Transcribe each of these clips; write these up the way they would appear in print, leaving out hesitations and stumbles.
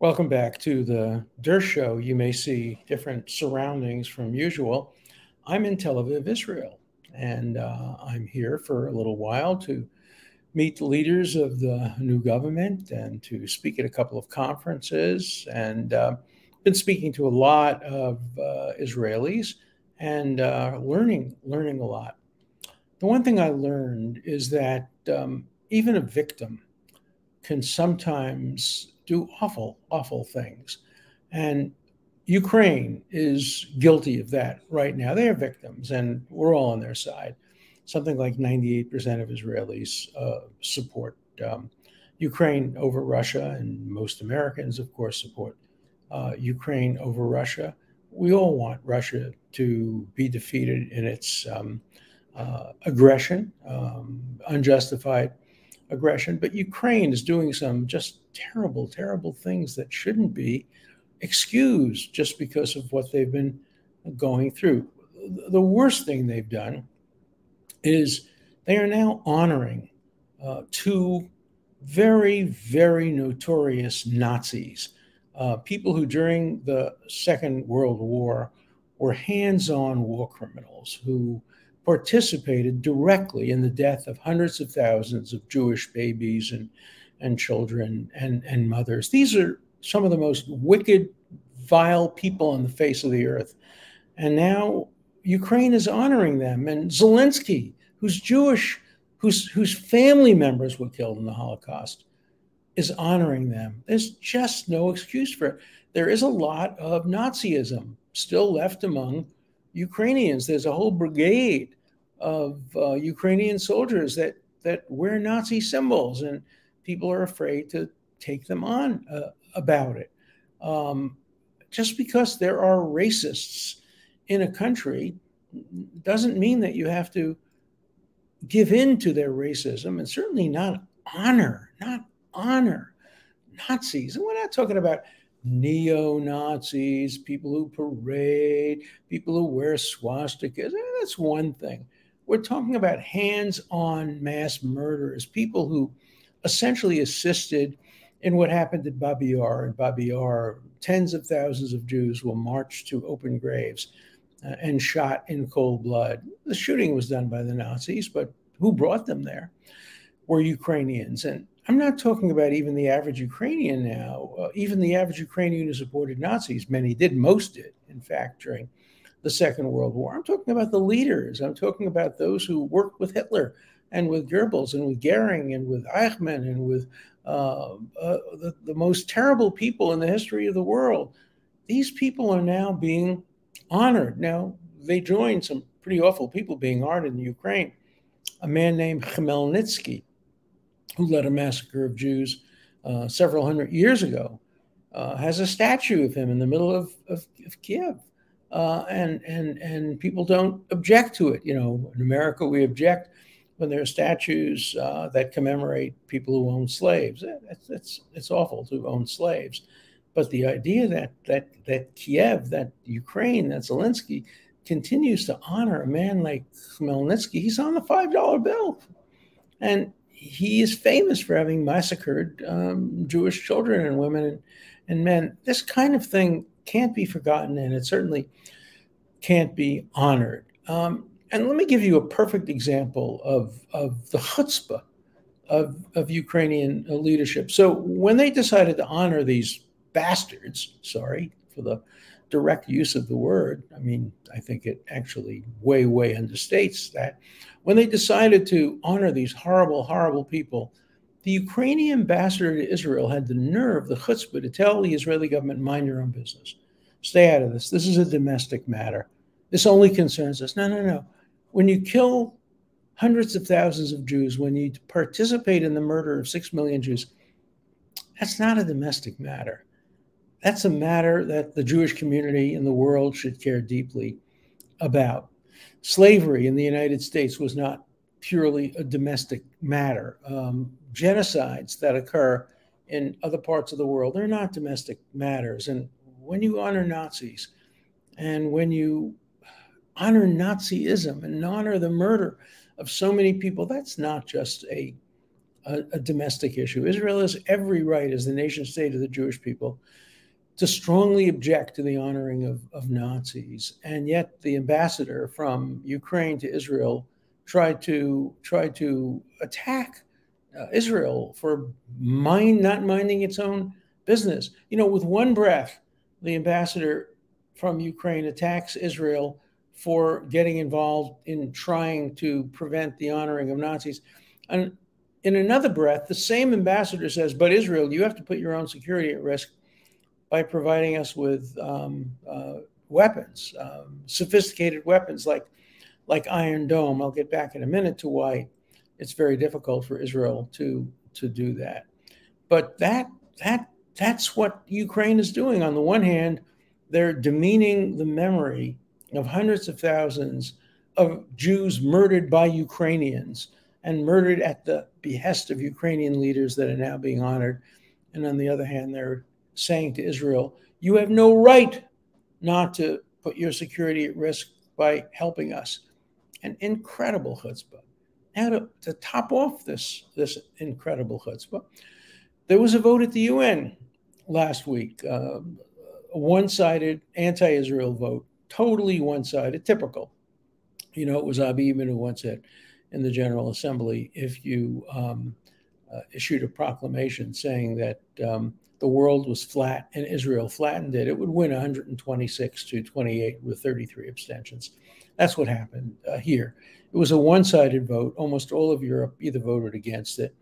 Welcome back to the Dershow. You may see different surroundings from usual. I'm in Tel Aviv, Israel, and I'm here for a little while to meet the leaders of the new government and to speak at a couple of conferences. And been speaking to a lot of Israelis and learning a lot. The one thing I learned is that even a victim can sometimes do awful things. And Ukraine is guilty of that right now. They are victims, and we're all on their side. Something like 98% of Israelis support Ukraine over Russia, and most Americans, of course, support Ukraine over Russia. We all want Russia to be defeated in its aggression, unjustified aggression, but Ukraine is doing some just terrible things that shouldn't be excused just because of what they've been going through. The worst thing they've done is they are now honoring two very notorious Nazis, people who during the Second World War were hands-on war criminals who participated directly in the death of hundreds of thousands of Jewish babies and children and mothers. These are some of the most wicked, vile people on the face of the earth. And now Ukraine is honoring them. And Zelensky, who's Jewish, whose family members were killed in the Holocaust, is honoring them. There's just no excuse for it. There is a lot of Nazism still left among Ukrainians. There's a whole brigade of Ukrainian soldiers that wear Nazi symbols, and people are afraid to take them on about it. Just because there are racists in a country doesn't mean that you have to give in to their racism, and certainly not honor Nazis. And we're not talking about neo-Nazis, people who parade, people who wear swastikas. That's one thing. We're talking about hands-on mass murderers, people who essentially assisted in what happened at Babi Yar. In Babi Yar, tens of thousands of Jews were marched to open graves and shot in cold blood. The shooting was done by the Nazis, but who brought them there were Ukrainians. And I'm not talking about even the average Ukrainian now, even the average Ukrainian who supported Nazis. Many did, most did, in fact, during the Second World War. I'm talking about the leaders. I'm talking about those who worked with Hitler and with Goebbels and with Goering and with Eichmann and with the most terrible people in the history of the world. These people are now being honored. Now, they joined some pretty awful people being honored in Ukraine. A man named Khmelnytsky, who led a massacre of Jews several hundred years ago, has a statue of him in the middle of Kiev. And people don't object to it. You know, in America, we object when there are statues that commemorate people who own slaves. It's awful to own slaves. But the idea that Kiev, that Ukraine, that Zelensky continues to honor a man like Khmelnytsky, he's on the $5 bill. And he is famous for having massacred Jewish children and women and men. This kind of thing can't be forgotten, and it certainly can't be honored. And let me give you a perfect example of the chutzpah of Ukrainian leadership. So when they decided to honor these bastards, sorry for the direct use of the word, I mean, I think it actually way understates that. When they decided to honor these horrible people, the Ukrainian ambassador to Israel had the nerve, the chutzpah, to tell the Israeli government, mind your own business. Stay out of this. This is a domestic matter. This only concerns us. No. When you kill hundreds of thousands of Jews, when you participate in the murder of 6 million Jews, that's not a domestic matter. That's a matter that the Jewish community in the world should care deeply about. Slavery in the United States was not purely a domestic matter. Genocides that occur in other parts of the world, they're not domestic matters. And when you honor Nazis and when you honor Nazism and honor the murder of so many people, that's not just a a domestic issue. Israel has every right as the nation state of the Jewish people to strongly object to the honoring of Nazis. And yet the ambassador from Ukraine to Israel tried to attack Israel for not minding its own business. You know, with one breath, the ambassador from Ukraine attacks Israel for getting involved in trying to prevent the honoring of Nazis. And in another breath, the same ambassador says, but Israel, you have to put your own security at risk by providing us with weapons, sophisticated weapons like Iron Dome. I'll get back in a minute to why it's very difficult for Israel to do that. But that's what Ukraine is doing. On the one hand, they're demeaning the memory of hundreds of thousands of Jews murdered by Ukrainians and murdered at the behest of Ukrainian leaders that are now being honored. And on the other hand, they're saying to Israel, you have no right not to put your security at risk by helping us. An incredible chutzpah. Now, to top off this incredible chutzpah, there was a vote at the UN last week, a one-sided anti-Israel vote, totally one-sided, typical. You know, it was Abi Eban who once said in the General Assembly, if you issued a proclamation saying that the world was flat and Israel flattened it, it would win 126 to 28 with 33 abstentions. That's what happened here. It was a one-sided vote. Almost all of Europe either voted against it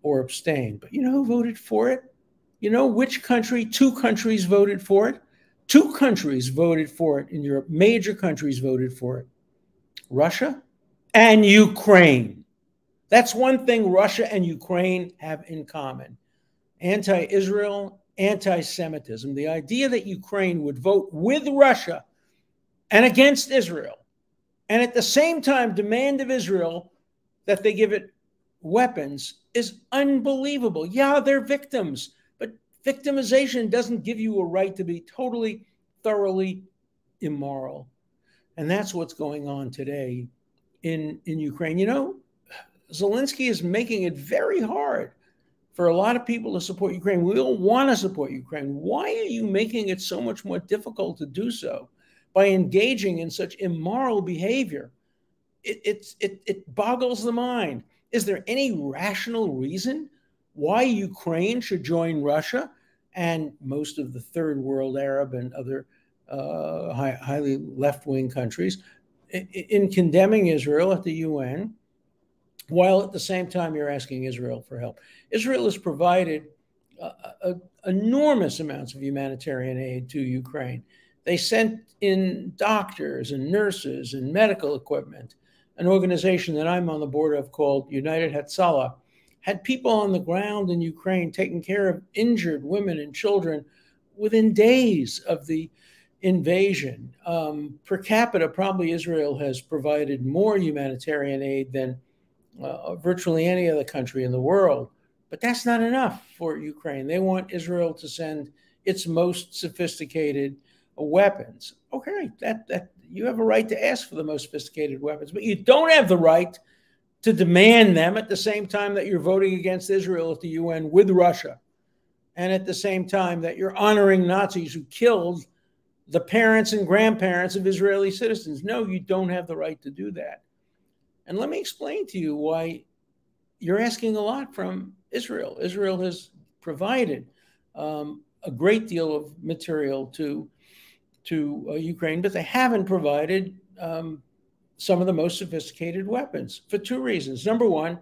or abstained. But you know who voted for it? You know which country? Two countries voted for it. Two countries voted for it in Europe. Major countries voted for it. Russia and Ukraine. That's one thing Russia and Ukraine have in common. Anti-Israel, anti-Semitism. The idea that Ukraine would vote with Russia and against Israel, and at the same time demand of Israel that they give it weapons, is unbelievable. Yeah, they're victims, but victimization doesn't give you a right to be totally, thoroughly immoral. And that's what's going on today in Ukraine. You know, Zelensky is making it very hard for a lot of people to support Ukraine. We all want to support Ukraine. Why are you making it so much more difficult to do so by engaging in such immoral behavior? It boggles the mind. Is there any rational reason why Ukraine should join Russia and most of the third world Arab and other highly left-wing countries in condemning Israel at the UN, while at the same time you're asking Israel for help? Israel has provided enormous amounts of humanitarian aid to Ukraine. They sent in doctors and nurses and medical equipment. An organization that I'm on the board of called United Hatzalah had people on the ground in Ukraine taking care of injured women and children within days of the invasion. Per capita, probably Israel has provided more humanitarian aid than virtually any other country in the world. But that's not enough for Ukraine. They want Israel to send its most sophisticated weapons. Okay, that you have a right to ask for the most sophisticated weapons, but you don't have the right to demand them at the same time that you're voting against Israel at the UN with Russia, and at the same time that you're honoring Nazis who killed the parents and grandparents of Israeli citizens. No, you don't have the right to do that. And let me explain to you why you're asking a lot from Israel. Israel has provided a great deal of material to Ukraine, but they haven't provided some of the most sophisticated weapons for two reasons. Number one,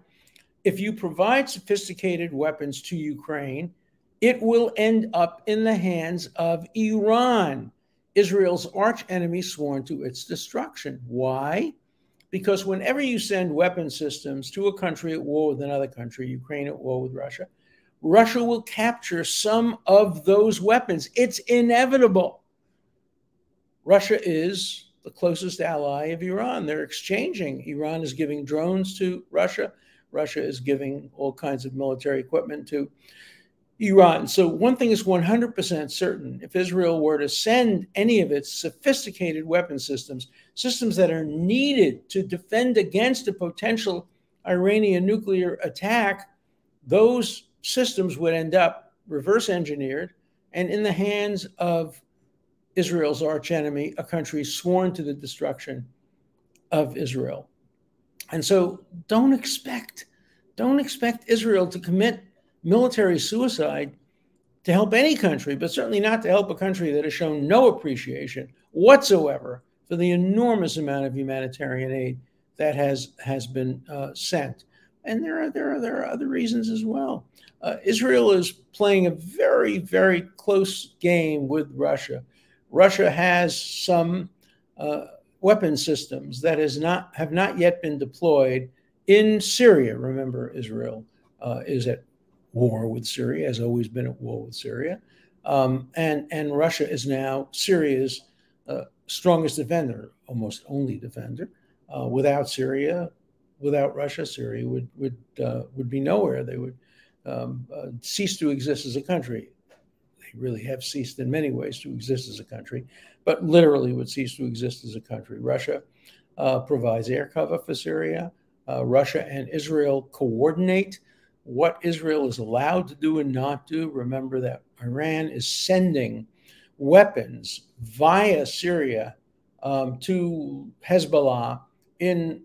if you provide sophisticated weapons to Ukraine, it will end up in the hands of Iran, Israel's arch enemy sworn to its destruction. Why? Because whenever you send weapon systems to a country at war with another country, Ukraine at war with Russia, Russia will capture some of those weapons. It's inevitable. Russia is the closest ally of Iran. They're exchanging. Iran is giving drones to Russia. Russia is giving all kinds of military equipment to Iran. So one thing is 100% certain. If Israel were to send any of its sophisticated weapon systems, systems that are needed to defend against a potential Iranian nuclear attack, those systems would end up reverse engineered and in the hands of Israel's archenemy, a country sworn to the destruction of Israel. And so don't expect Israel to commit military suicide to help any country, but certainly not to help a country that has shown no appreciation whatsoever for the enormous amount of humanitarian aid that has been sent. And there are other reasons as well. Israel is playing a very, very close game with Russia. Russia has some weapon systems that have not yet been deployed in Syria. Remember, Israel is at war with Syria, has always been at war with Syria. And Russia is now Syria's strongest defender, almost only defender. Without Syria, without Russia, Syria would be nowhere. They would cease to exist as a country. They really have ceased in many ways to exist as a country, but literally would cease to exist as a country. Russia provides air cover for Syria. Russia and Israel coordinate what Israel is allowed to do and not do. Remember that Iran is sending weapons via Syria to Hezbollah in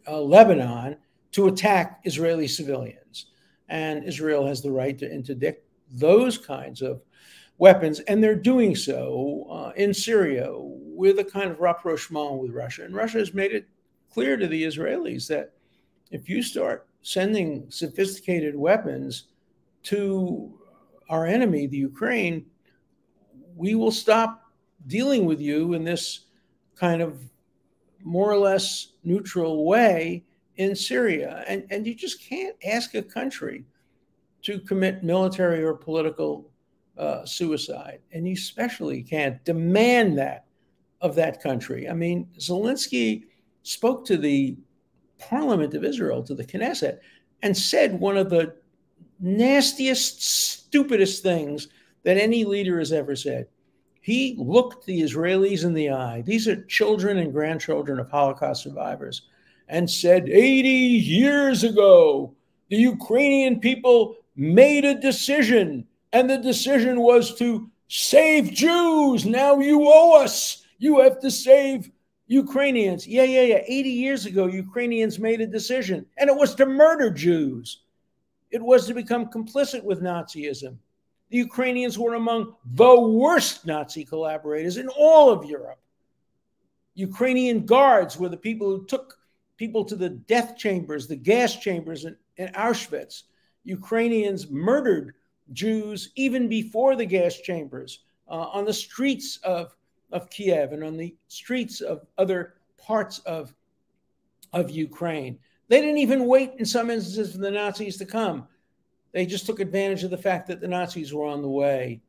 Lebanon to attack Israeli civilians. And Israel has the right to interdict those kinds of weapons. And they're doing so in Syria with a kind of rapprochement with Russia. And Russia has made it clear to the Israelis that if you start sending sophisticated weapons to our enemy, the Ukraine, we will stop dealing with you in this kind of more or less neutral way in Syria. And you just can't ask a country to commit military or political suicide. And you especially can't demand that of that country. I mean, Zelensky spoke to the parliament of Israel, to the Knesset, and said one of the nastiest, stupidest things that any leader has ever said. He looked the Israelis in the eye. These are children and grandchildren of Holocaust survivors, and said, 80 years ago, the Ukrainian people made a decision, and the decision was to save Jews. Now you owe us. You have to save Ukrainians. Yeah. 80 years ago, Ukrainians made a decision, and it was to murder Jews. It was to become complicit with Nazism. The Ukrainians were among the worst Nazi collaborators in all of Europe. Ukrainian guards were the people who took people to the death chambers, the gas chambers in Auschwitz. Ukrainians murdered Jews even before the gas chambers on the streets of Kiev and on the streets of other parts of Ukraine. They didn't even wait in some instances for the Nazis to come. They just took advantage of the fact that the Nazis were on the way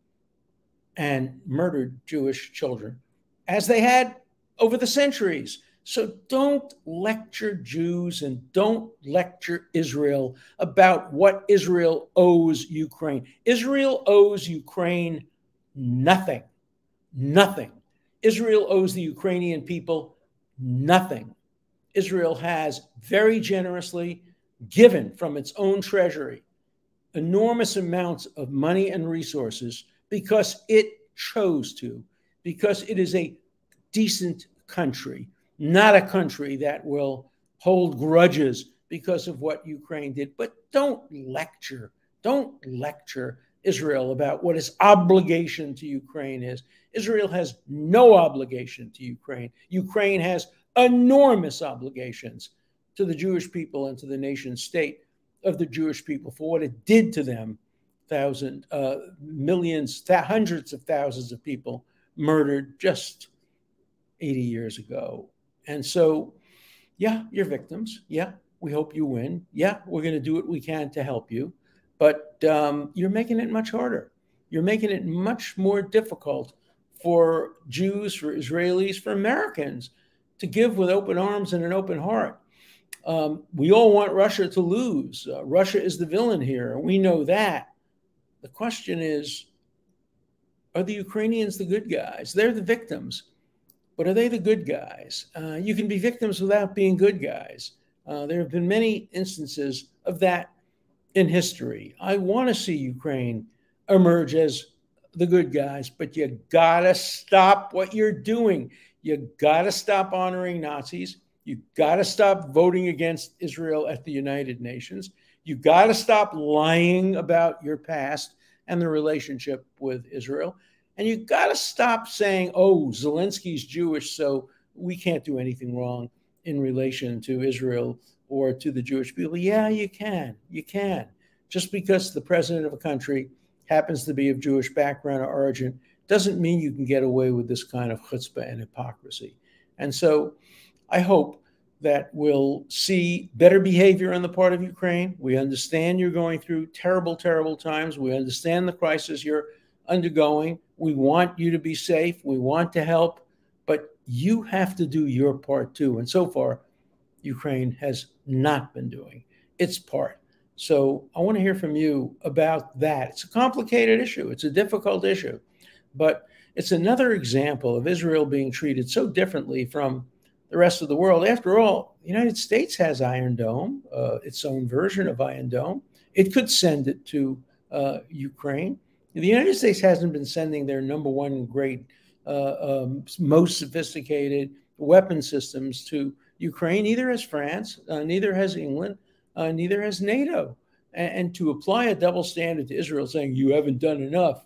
and murdered Jewish children, as they had over the centuries. So don't lecture Jews and don't lecture Israel about what Israel owes Ukraine. Israel owes Ukraine nothing. Nothing. Israel owes the Ukrainian people nothing. Israel has very generously given from its own treasury enormous amounts of money and resources because it chose to, because it is a decent country, not a country that will hold grudges because of what Ukraine did. But don't lecture Israel about what its obligation to Ukraine is. Israel has no obligation to Ukraine. Ukraine has enormous obligations to the Jewish people and to the nation state of the Jewish people for what it did to them. Millions, hundreds of thousands of people murdered just 80 years ago. And so, yeah, you're victims. Yeah, we hope you win. Yeah, we're going to do what we can to help you. But you're making it much harder. You're making it much more difficult for Jews, for Israelis, for Americans to give with open arms and an open heart. We all want Russia to lose. Russia is the villain here. We know that. The question is, are the Ukrainians the good guys? They're the victims, but are they the good guys? You can be victims without being good guys. There have been many instances of that in history. I want to see Ukraine emerge as the good guys, but you gotta stop what you're doing. You gotta stop honoring Nazis. You gotta stop voting against Israel at the United Nations. You gotta stop lying about your past and the relationship with Israel. And you gotta stop saying, oh, Zelensky's Jewish, so we can't do anything wrong in relation to Israel or to the Jewish people. Yeah, you can. You can. Just because the president of a country happens to be of Jewish background or origin doesn't mean you can get away with this kind of chutzpah and hypocrisy. And so I hope that we'll see better behavior on the part of Ukraine. We understand you're going through terrible, terrible times. We understand the crisis you're undergoing. We want you to be safe. We want to help, but you have to do your part too. And so far, Ukraine has not been doing its part. So I want to hear from you about that. It's a complicated issue. It's a difficult issue, but it's another example of Israel being treated so differently from the rest of the world. After all, the United States has Iron Dome, its own version of Iron Dome. It could send it to Ukraine. The United States hasn't been sending their number one great, most sophisticated weapon systems to Ukraine. Neither has France, neither has England, neither has NATO. And to apply a double standard to Israel, saying you haven't done enough,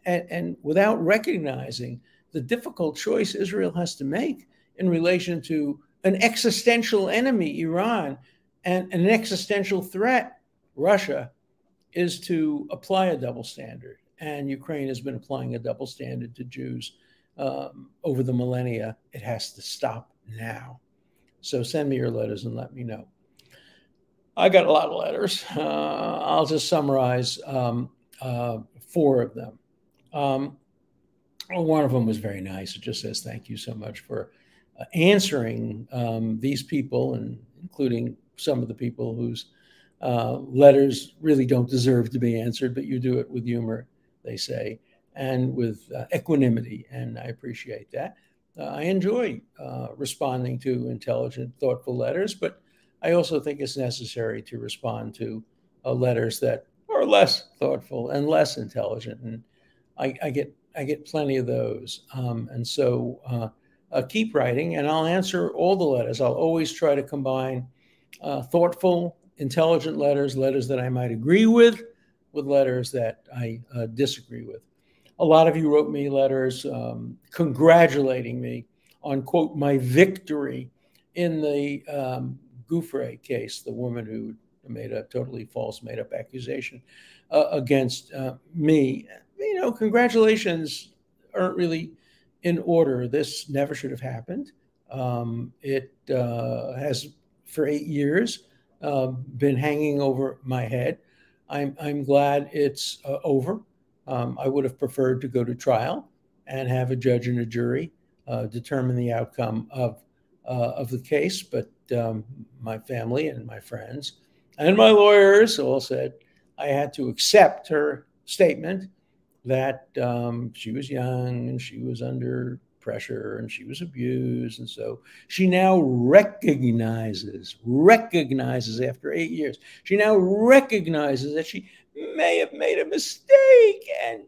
and without recognizing the difficult choice Israel has to make in relation to an existential enemy, Iran, and an existential threat, Russia, is to apply a double standard. And Ukraine has been applying a double standard to Jews over the millennia. It has to stop now. So send me your letters and let me know. I got a lot of letters. I'll just summarize 4 of them. One of them was very nice. It just says, thank you so much for answering these people, and including some of the people whose letters really don't deserve to be answered, but you do it with humor, they say, and with equanimity, and I appreciate that. I enjoy responding to intelligent, thoughtful letters, but I also think it's necessary to respond to letters that are less thoughtful and less intelligent, and I get plenty of those. And so keep writing, and I'll answer all the letters. I'll always try to combine thoughtful, intelligent letters, letters that I might agree with letters that I disagree with. A lot of you wrote me letters congratulating me on, quote, my victory in the Gouffre case, the woman who made a totally false, made-up accusation against me. You know, congratulations aren't really in order. This never should have happened. It has, for 8 years, been hanging over my head. I'm glad it's over. I would have preferred to go to trial and have a judge and a jury determine the outcome of the case, but my family and my friends and my lawyers all said I had to accept her statement that she was young and she was under pressure and she was abused. And so she now recognizes after 8 years, she now recognizes that she may have made a mistake and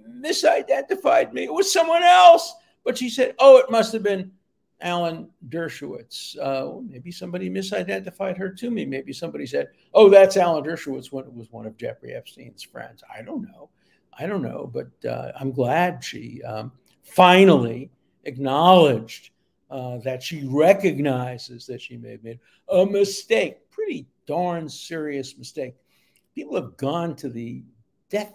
misidentified me. It was someone else. But she said, oh, it must have been Alan Dershowitz. Maybe somebody misidentified her to me. Maybe somebody said, oh, that's Alan Dershowitz when it was one of Jeffrey Epstein's friends. I don't know. But I'm glad she finally acknowledged that she recognizes that she may have made a mistake, pretty darn serious mistake. People have gone to the death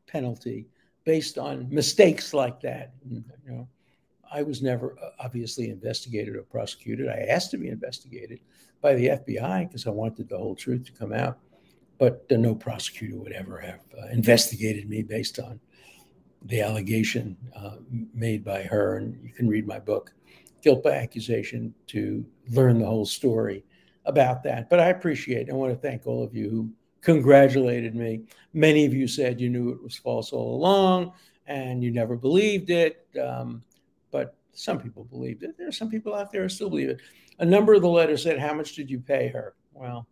penalty based on mistakes like that. You know, I was never obviously investigated or prosecuted. I asked to be investigated by the FBI because I wanted the whole truth to come out. But no prosecutor would ever have investigated me based on the allegation made by her. And you can read my book, Guilt by Accusation, to learn the whole story about that. But I appreciate it. I want to thank all of you who congratulated me. Many of you said you knew it was false all along and you never believed it. But some people believed it. There are some people out there who still believe it. A number of the letters said, how much did you pay her? Well,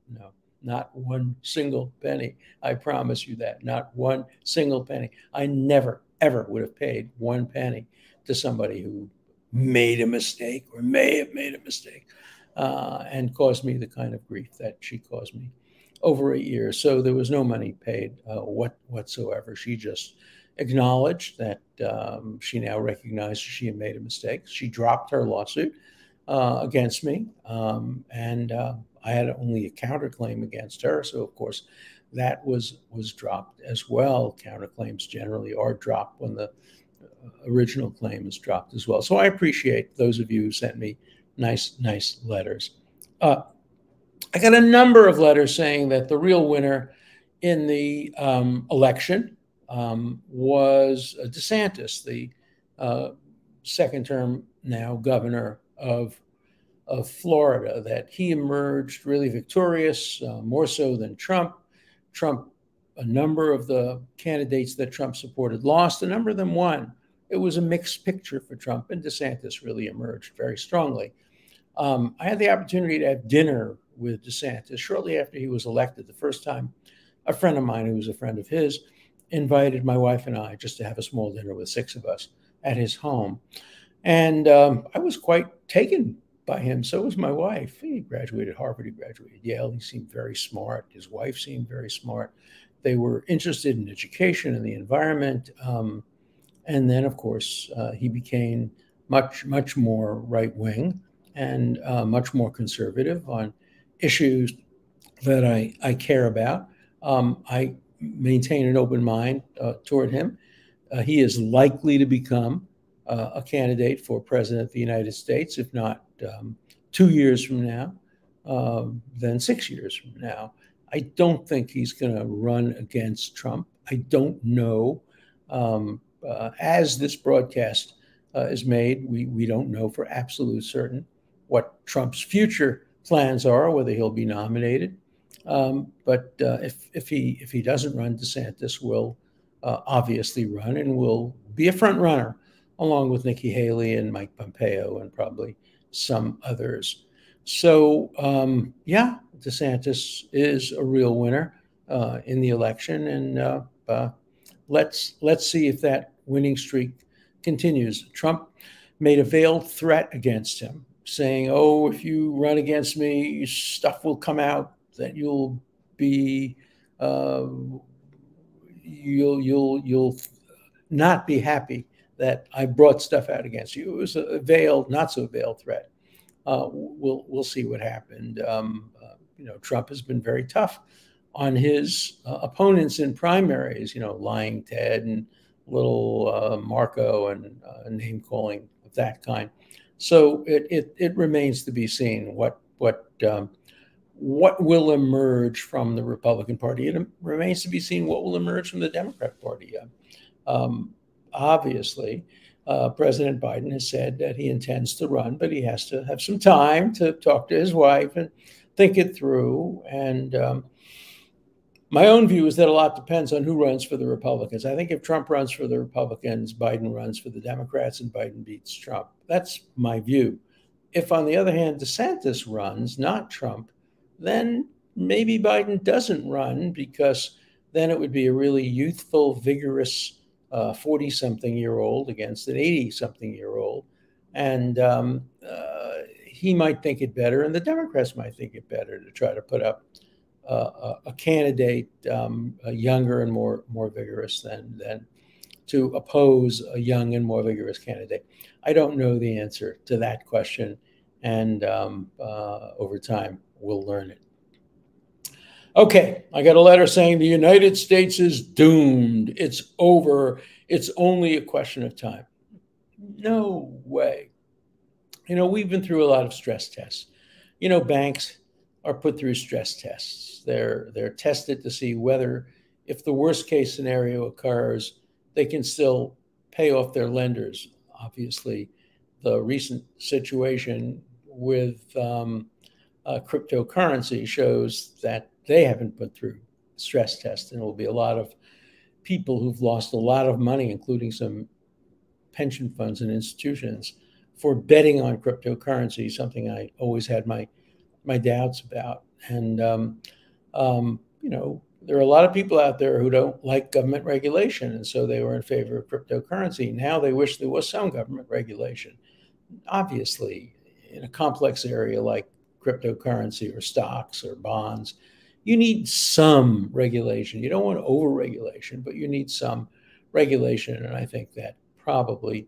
not one single penny. I promise you that, not one single penny. I never, ever would have paid one penny to somebody who made a mistake or may have made a mistake and caused me the kind of grief that she caused me over 8 years. So there was no money paid whatsoever. She just acknowledged that she now recognizes she had made a mistake. She dropped her lawsuit against me, and I had only a counterclaim against her. So of course, that was dropped as well. Counterclaims generally are dropped when the original claim is dropped as well. So I appreciate those of you who sent me nice letters. I got a number of letters saying that the real winner in the election was DeSantis, the second term now governor of Florida, that he emerged really victorious, more so than Trump. A number of the candidates that Trump supported lost, a number of them won. It was a mixed picture for Trump, and DeSantis really emerged very strongly. I had the opportunity to have dinner with DeSantis shortly after he was elected. The first time a friend of mine who was a friend of his invited my wife and I just to have a small dinner with 6 of us at his home. And I was quite taken by him. So was my wife. He graduated Harvard, he graduated Yale. He seemed very smart. His wife seemed very smart. They were interested in education and the environment. And then, of course, he became much more right-wing and much more conservative on issues that I care about. I maintain an open mind toward him. He is likely to become a candidate for president of the United States, if not 2 years from now, then 6 years from now. I don't think he's going to run against Trump. I don't know. As this broadcast is made, we don't know for absolute certain what Trump's future plans are, whether he'll be nominated. But if he doesn't run, DeSantis will obviously run and will be a front runner, along with Nikki Haley and Mike Pompeo and probably some others. So yeah, DeSantis is a real winner in the election, and let's see if that winning streak continues. Trump made a veiled threat against him, saying, "Oh, if you run against me, stuff will come out that you'll be you'll not be happy that I brought stuff out against you." It was a veiled, not so veiled threat. We'll see what happened. Trump has been very tough on his opponents in primaries. Lying Ted and little Marco and name calling of that kind. So it remains to be seen what will emerge from the Republican Party. It remains to be seen what will emerge from the Democrat Party. Obviously, President Biden has said that he intends to run, but he has to have some time to talk to his wife and think it through. And my own view is that a lot depends on who runs for the Republicans. I think if Trump runs for the Republicans, Biden runs for the Democrats, and Biden beats Trump. That's my view. If, on the other hand, DeSantis runs, not Trump, then maybe Biden doesn't run, because then it would be a really youthful, vigorous 40-something-year-old against an 80-something-year-old. And he might think it better, and the Democrats might think it better to try to put up a candidate younger and more vigorous than to oppose a young and more vigorous candidate. I don't know the answer to that question, and over time we'll learn it. Okay, I got a letter saying the United States is doomed. It's over. It's only a question of time. No way. We've been through a lot of stress tests. Banks are put through stress tests. They're tested to see whether, if the worst case scenario occurs, they can still pay off their lenders. Obviously, the recent situation with cryptocurrency shows that they haven't put through stress tests, and there will be a lot of people who've lost a lot of money, including some pension funds and institutions, for betting on cryptocurrency, something I always had my doubts about. And There are a lot of people out there who don't like government regulation, and so they were in favor of cryptocurrency. Now they wish there was some government regulation. Obviously, in a complex area like cryptocurrency or stocks or bonds, you need some regulation. You don't want over-regulation, but you need some regulation, and I think that probably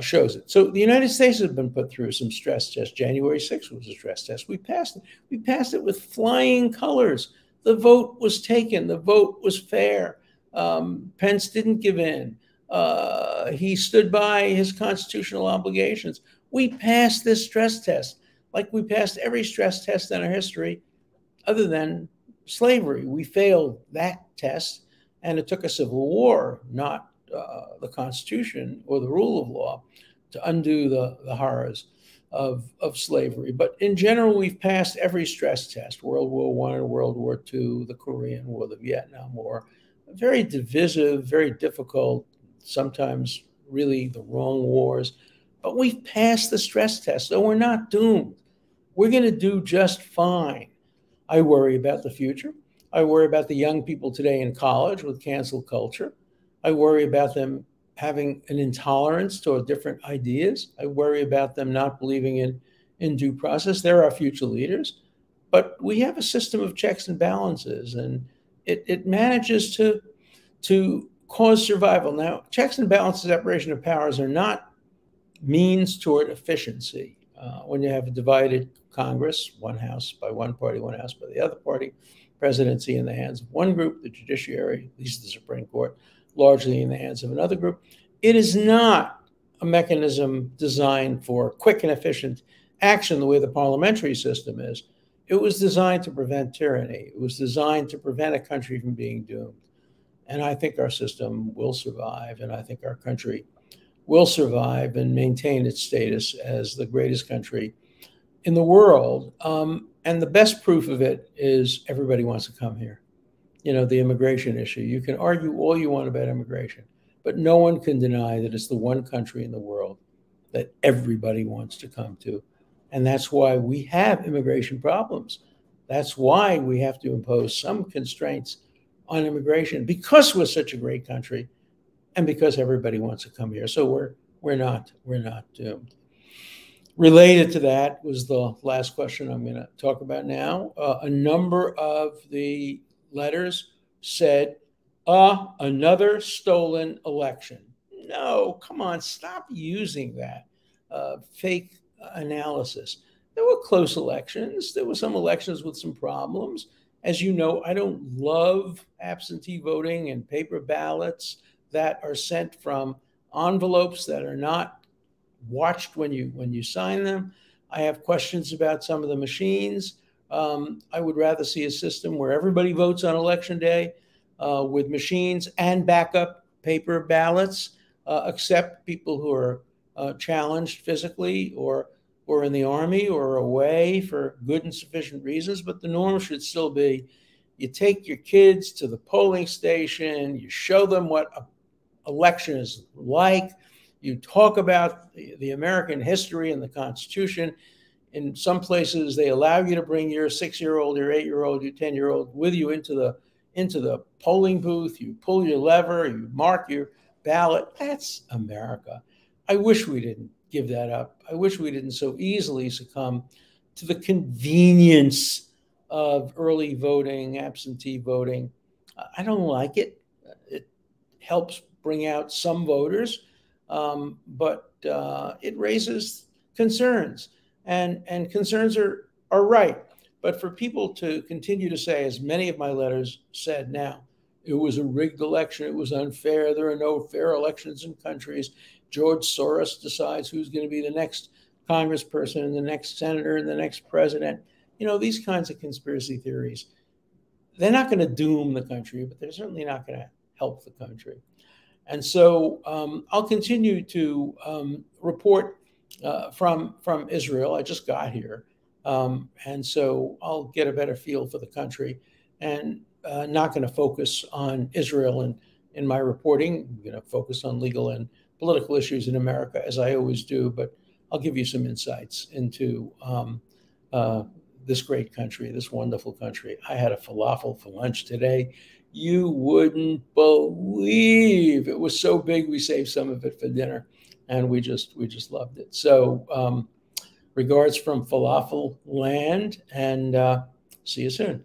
shows it. So the United States has been put through some stress tests. January 6th was a stress test. We passed it. We passed it with flying colors. The vote was taken. The vote was fair. Pence didn't give in. He stood by his constitutional obligations. We passed this stress test like we passed every stress test in our history other than slavery. We failed that test, and it took a civil war, not the Constitution or the rule of law, to undo the horrors of slavery. But in general, we've passed every stress test: World War I, World War II, the Korean War, the Vietnam War. Very divisive, very difficult, sometimes really the wrong wars. But we've passed the stress test, so we're not doomed. We're going to do just fine. I worry about the future. I worry about the young people today in college with cancel culture. I worry about them having an intolerance toward different ideas. I worry about them not believing in due process. They're our future leaders. But we have a system of checks and balances, and it manages to cause survival. Now, checks and balances, separation of powers are not means toward efficiency. When you have a divided Congress, one house by one party, one house by the other party, presidency in the hands of one group, the judiciary, at least the Supreme Court, largely in the hands of another group. It is not a mechanism designed for quick and efficient action the way the parliamentary system is. It was designed to prevent tyranny. It was designed to prevent a country from being doomed. And I think our system will survive, and I think our country will survive and maintain its status as the greatest country in the world. And the best proof of it is everybody wants to come here. The immigration issue. You can argue all you want about immigration, but no one can deny that it's the one country in the world that everybody wants to come to. And that's why we have immigration problems. That's why we have to impose some constraints on immigration, because we're such a great country and because everybody wants to come here. So we're not doomed. Related to that was the last question I'm going to talk about now. A number of the letters said, another stolen election. No, come on, stop using that fake analysis. There were close elections. There were some elections with some problems. As you know, I don't love absentee voting and paper ballots that are sent from envelopes that are not watched when you sign them. I have questions about some of the machines. I would rather see a system where everybody votes on election day with machines and backup paper ballots, except people who are challenged physically or in the army or away for good and sufficient reasons. But the norm should still be you take your kids to the polling station, you show them what an election is like, you talk about the American history and the Constitution. In some places, they allow you to bring your 6-year-old, your 8-year-old, your 10-year-old with you into the polling booth. You pull your lever, you mark your ballot. That's America. I wish we didn't give that up. I wish we didn't so easily succumb to the convenience of early voting, absentee voting. I don't like it. It helps bring out some voters, but it raises concerns. And concerns are right. But for people to continue to say, as many of my letters said now, it was a rigged election, it was unfair, there are no fair elections in countries, George Soros decides who's going to be the next congressperson and the next senator and the next president. These kinds of conspiracy theories, they're not going to doom the country, but they're certainly not going to help the country. And so I'll continue to report from Israel. I just got here. And so I'll get a better feel for the country, and not going to focus on Israel in my reporting. I'm going to focus on legal and political issues in America, as I always do, but I'll give you some insights into this great country, this wonderful country. I had a falafel for lunch today. You wouldn't believe it was so big. We saved some of it for dinner, and we just loved it. So regards from falafel land, and see you soon.